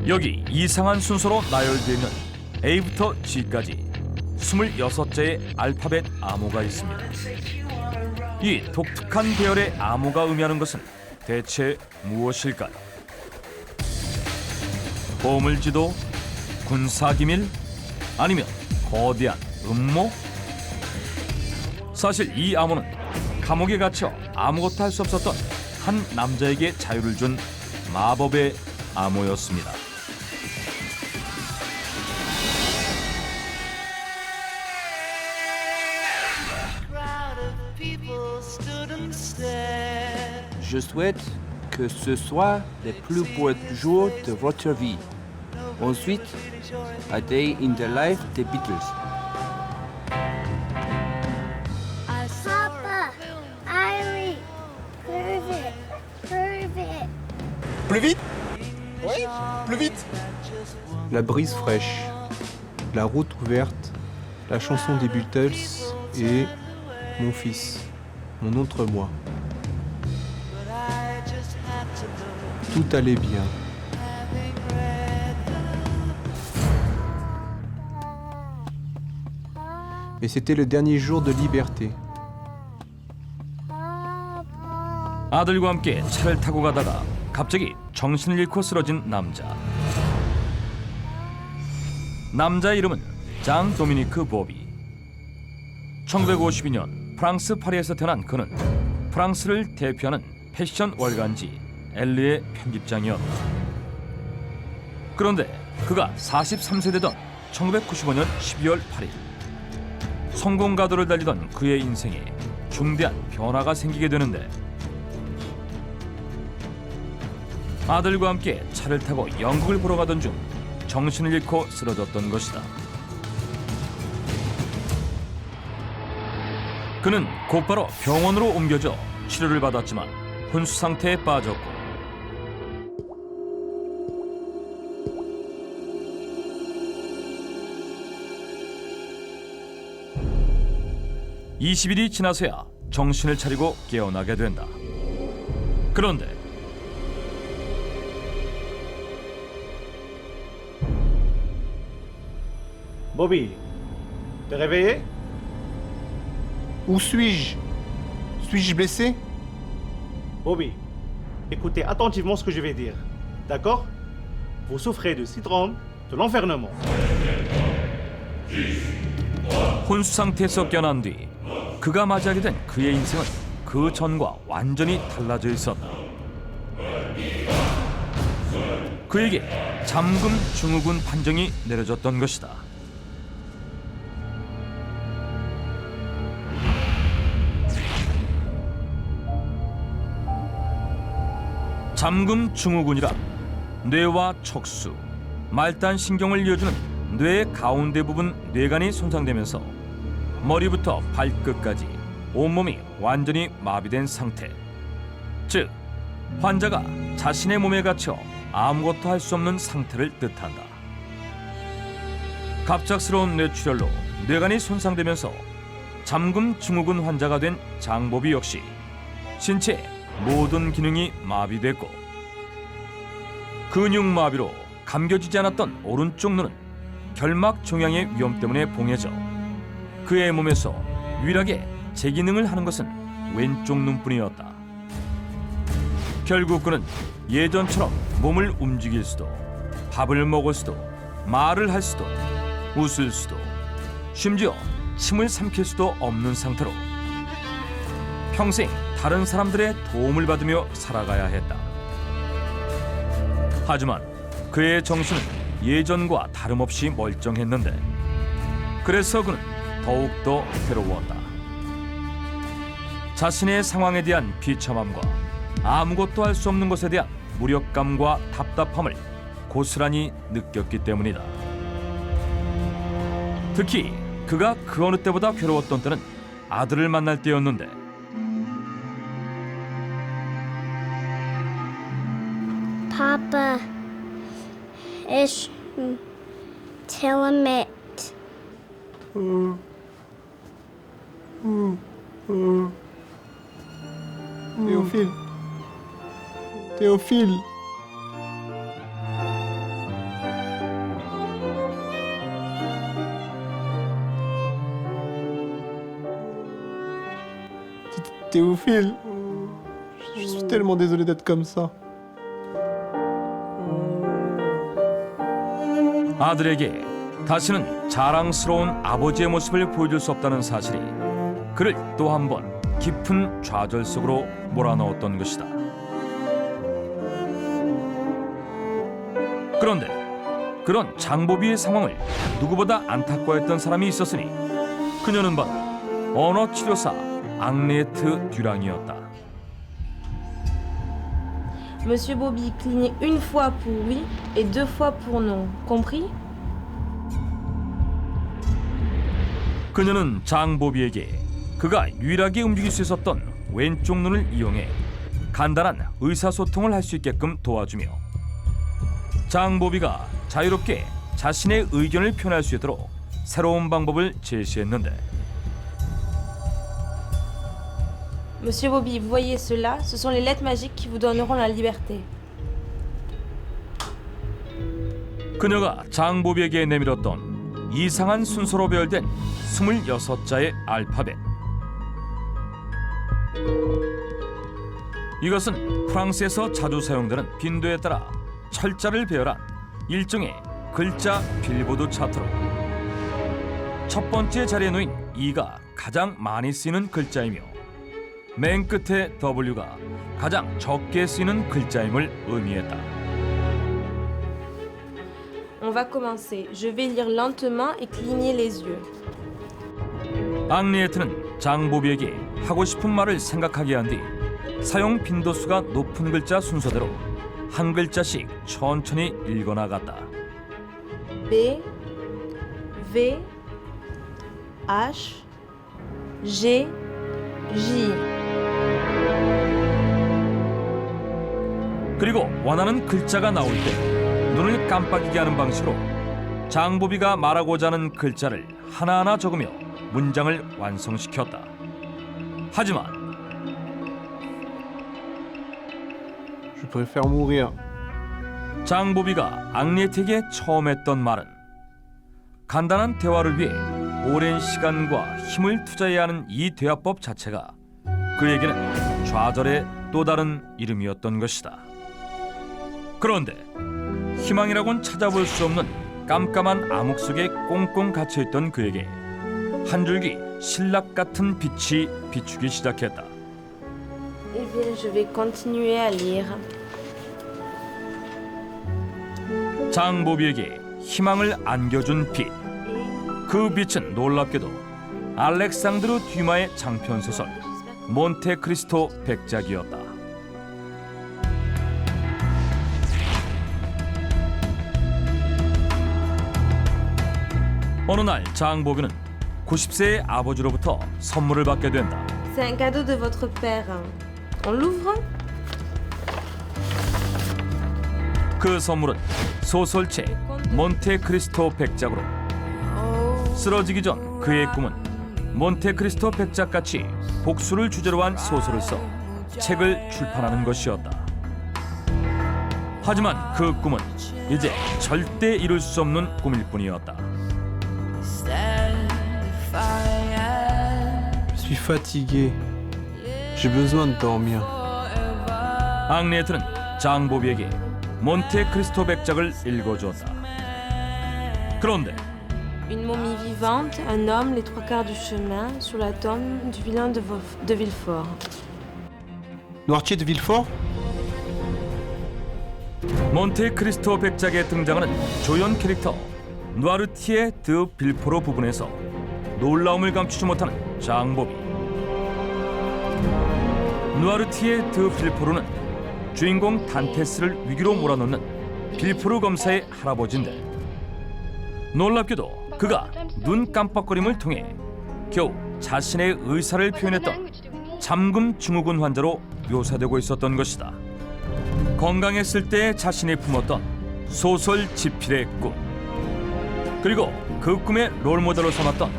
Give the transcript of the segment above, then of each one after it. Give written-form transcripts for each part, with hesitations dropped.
여기 이상한 순서로 나열되어 있는 A부터 G까지 26자의 알파벳 암호가 있습니다. 이 독특한 계열의 암호가 의미하는 것은 대체 무엇일까요? 보물지도, 군사기밀, 아니면 거대한 음모? 사실 이 암호는 감옥에 갇혀 아무것도 할 수 없었던 한 남자에게 자유를 준 마법의 암호였습니다. Je souhaite que ce soit le plus beau jour de votre vie. Ensuite, A Day in the Life des Beatles. Papa, Irie, prove it, prove it. Plus vite? Oui, plus vite. La brise fraîche, la route ouverte, la chanson des Beatles et mon fils, mon autre moi. Tout allait bien. Et c'était le dernier jour de liberté. 아들과 함께 차를 타고 가다가 갑자기 정신을 잃고 쓰러진 남자. 남자의 이름은 장 도미니크 보비. 1952년 프랑스 파리에서 태어난 그는 프랑스를 대표하는 패션 월간지 엘르의 편집장이었다. 그런데 그가 43세 되던 1995년 12월 8일 성공 가도를 달리던 그의 인생에 중대한 변화가 생기게 되는데 아들과 함께 차를 타고 연극을 보러 가던 중 정신을 잃고 쓰러졌던 것이다. 그는 곧바로 병원으로 옮겨져 치료를 받았지만 혼수 상태에 빠졌고 20일이 지나서야 정신을 차리고 깨어나게 된다. 그런데 Bobby, t'es réveillé? Où suis-je? Suis-je blessé? Bobby, écoutez attentivement ce que je vais dire. D'accord? Vous souffrez de syndrome de l'enfermement. 혼수 상태에서 깨어난 뒤 그가 맞이하게 된 그의 인생은 그 전과 완전히 달라져 있었다. 그에게 잠금 증후군 판정이 내려졌던 것이다. 잠금 증후군이라 뇌와 척수, 말단 신경을 이어주는 뇌의 가운데 부분 뇌관이 손상되면서 머리부터 발끝까지 온몸이 완전히 마비된 상태. 즉, 환자가 자신의 몸에 갇혀 아무것도 할 수 없는 상태를 뜻한다. 갑작스러운 뇌출혈로 뇌관이 손상되면서 잠금 증후군 환자가 된 장보비 역시 신체의 모든 기능이 마비됐고 근육 마비로 감겨지지 않았던 오른쪽 눈은 결막 종양의 위험 때문에 봉해져 그의 몸에서 유일하게 제기능을 하는 것은 왼쪽 눈뿐이었다. 결국 그는 예전처럼 몸을 움직일 수도 밥을 먹을 수도 말을 할 수도 웃을 수도 심지어 침을 삼킬 수도 없는 상태로 평생 다른 사람들의 도움을 받으며 살아가야 했다. 하지만 그의 정신은 예전과 다름없이 멀쩡했는데 그래서 그는 더욱더 괴로웠다. 자신의 상황에 대한 비참함과 아무것도 할 수 없는 것에 대한 무력감과 답답함을 고스란히 느꼈기 때문이다. 특히 그가 그 어느 때보다 괴로웠던 때는 아들을 만날 때였는데 Papa, ich Telemet. Théophile. Théophile. Théophile, je suis tellement désolé d'être comme ça. 아들에게 다시는 자랑스러운 아버지의 모습을 보여줄 수 없다는 사실이 그를 또 한 번 깊은 좌절 속으로 몰아넣었던 것이다. 그런데 그런 장보비의 상황을 누구보다 안타까워했던 사람이 있었으니 그녀는 바로 언어 치료사 앙리에트 듀랑이었다. Monsieur Bobby, clignez une fois pour oui et 2 fois pour non. Compris? 그녀는 장보비에게 그가 유일하게 움직일 수 있었던 왼쪽 눈을 이용해 간단한 의사소통을 할 수 있게끔 도와주며 장보비가 자유롭게 자신의 의견을 표현할 수 있도록 새로운 방법을 제시했는데 Monsieur Bobby, vous voyez cela? Ce sont les lettres magiques qui vous donneront la liberté. 그녀가 장보비에게 내밀었던 이상한 순서로 배열된 26자의 알파벳. 이것은 프랑스에서 자주 사용되는 빈도에 따라 철자를 배열한 일종의 글자 빌보드 차트로 첫 번째 자리에 놓인 E가 가장 많이 쓰이는 글자이며 맨 끝에 W가 가장 적게 쓰이는 글자임을 의미했다. On va commencer. Je vais lire lentement et cligner les yeux. 앙리에트는 장보비에게 하고 싶은 말을 생각하게 한 뒤 사용 빈도수가 높은 글자 순서대로 한 글자씩 천천히 읽어나갔다. B, V, H, G, J. 그리고 원하는 글자가 나올 때 눈을 깜빡이게 하는 방식으로 장보비가 말하고자 하는 글자를 하나하나 적으며 문장을 완성시켰다. 하지만 Je préfère mourir. 장보비가 앙리에트에게 처음 했던 말은 간단한 대화를 위해 오랜 시간과 힘을 투자해야 하는 이 대화법 자체가 그에게는 좌절의 또 다른 이름이었던 것이다. 그런데 희망이라고는 찾아볼 수 없는 깜깜한 암흑 속에 꽁꽁 갇혀있던 그에게 한 줄기 신락 같은 빛이 비추기 시작했다. Eh bien, je vais continuer à lire. 장보비에게 희망을 안겨준 빛. 그 빛은 놀랍게도 알렉상드르 듀마의 장편 소설 몬테크리스토 백작이었다. 어느 날 장보비는 90세의 아버지로부터 선물을 받게 된다. C'est un cadeau de votre père. On l'ouvre? 그 선물은 소설책 몬테크리스토 백작으로 쓰러지기 전 그의 꿈은 몬테크리스토 백작같이 복수를 주제로 한 소설을 써 책을 출판하는 것이었다. 하지만 그 꿈은 이제 절대 이룰 수 없는 꿈일 뿐이었다. Je suis fatigué. J'ai besoin de dormir. 앙리에트는 장보비에게 몬테크리스토 백작을 읽어주었다. 그런데 Une momie vivante, un homme, les 3/4 du chemin, sur la tombe du vilain de Villefort. Noirtier de Villefort? 몬테크리스토 백작에 등장하는 조연 캐릭터 누아르티에 드 빌포로 부분에서 놀라움을 감추지 못하는 장보비. 누아르티에 드 빌포르는 주인공 단테스를 위기로 몰아넣는 빌포르 검사의 할아버지인데 놀랍게도 그가 눈 깜빡거림을 통해 겨우 자신의 의사를 표현했던 잠금 증후군 환자로 묘사되고 있었던 것이다. 건강했을 때 자신이 품었던 소설 지필의 꿈, 그리고 그 꿈의 롤모델로 삼았던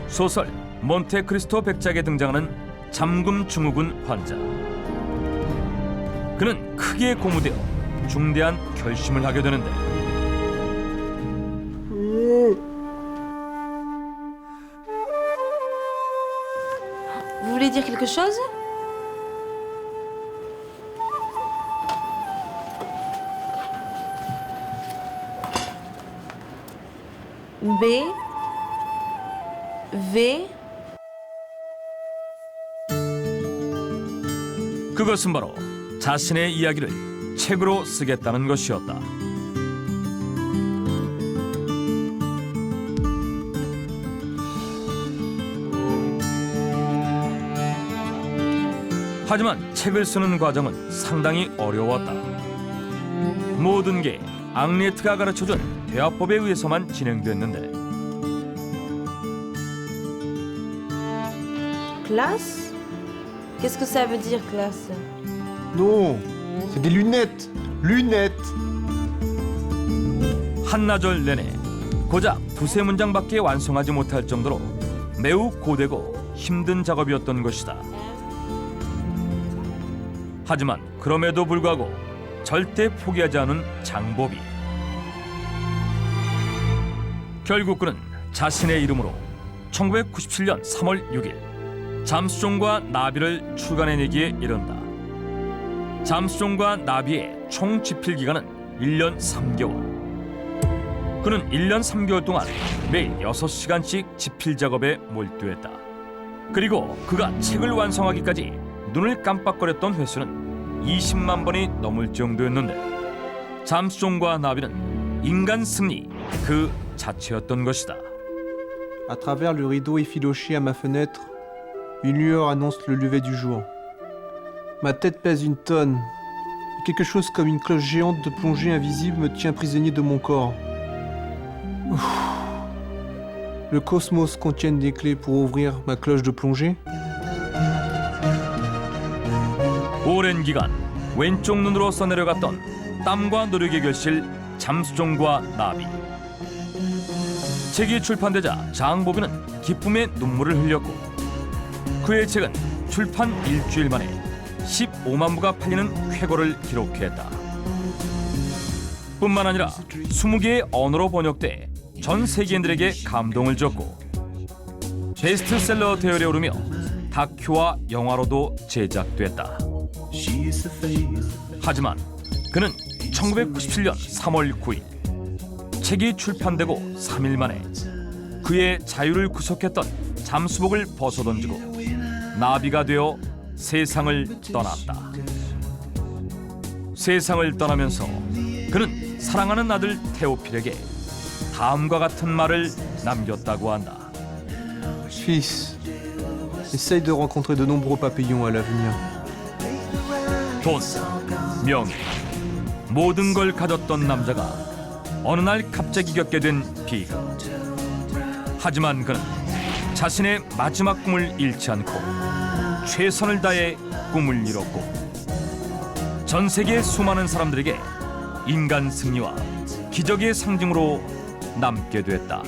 소설 몬테크리스토 백작에 등장하는 잠금 증후군 환자. 그는 크게 고무되어 중대한 결심을 하게 되는데 Vous voulez dire quelque chose? B, V, 그것은 바로 자신의 이야기를 책으로 쓰겠다는 것이었다. 하지만 책을 쓰는 과정은 상당히 어려웠다. 모든 게 앙리에트가 가르쳐준 대화법에 의해서만 진행됐는데 classe. Qu'est-ce que ça veut dire classe? Non, c'est des lunettes. Lunettes. 한나절 내내 고작 두세 문장밖에 완성하지 못할 정도로 매우 고되고 힘든 작업이었던 것이다. 하지만 그럼에도 불구하고 절대 포기하지 않은 장보비. 결국 그는 자신의 이름으로 1997년 3월 6일 잠수종과 나비를 출간해내기에 이른다. 잠수종과 나비의 총 집필 기간은 1년 3개월. 그는 1년 3개월 동안 매일 6시간씩 집필 작업에 몰두했다. 그리고 그가 책을 완성하기까지 눈을 깜빡거렸던 횟수는 20만 번이 넘을 정도였는데 잠수종과 나비는 인간 승리 그 자체였던 것이다. À travers le rideau effiloché à ma fenêtre, une lueur annonce le lever du jour. Ma tête pèse une tonne. Et quelque chose comme une cloche géante de plongée invisible me tient prisonnier de mon corps. Ouf. Le cosmos contient des clés pour ouvrir ma cloche de plongée. 오랜 기간 왼쪽 눈으로 써내려갔던 땀과 노력의 결실 잠수종과 나비. 책이 출판되자 장보비는 기쁨의 눈물을 흘렸고 그의 책은 출판 일주일 만에 15만 부가 팔리는 쾌거를 기록했다. 뿐만 아니라 20개의 언어로 번역돼 전 세계인들에게 감동을 줬고 베스트셀러 대열에 오르며 다큐와 영화로도 제작됐다. 하지만 그는 1997년 3월 9일 책이 출판되고 3일 만에 그의 자유를 구속했던 잠수복을 벗어던지고 나비가 되어 세상을 떠났다. 세상을 떠나면서 그는 사랑하는 아들 테오필에게 다음과 같은 말을 남겼다고 한다. Fils, essaye de rencontrer de nombreux papillons à l'avenir. 돈, 명예, 모든 걸 가졌던 남자가 어느 날 갑자기 겪게 된 비극. 하지만 그는 자신의 마지막 꿈을 잃지 않고 최선을 다해 꿈을 이뤘고 전 세계 수많은 사람들에게 인간 승리와 기적의 상징으로 남게 됐다.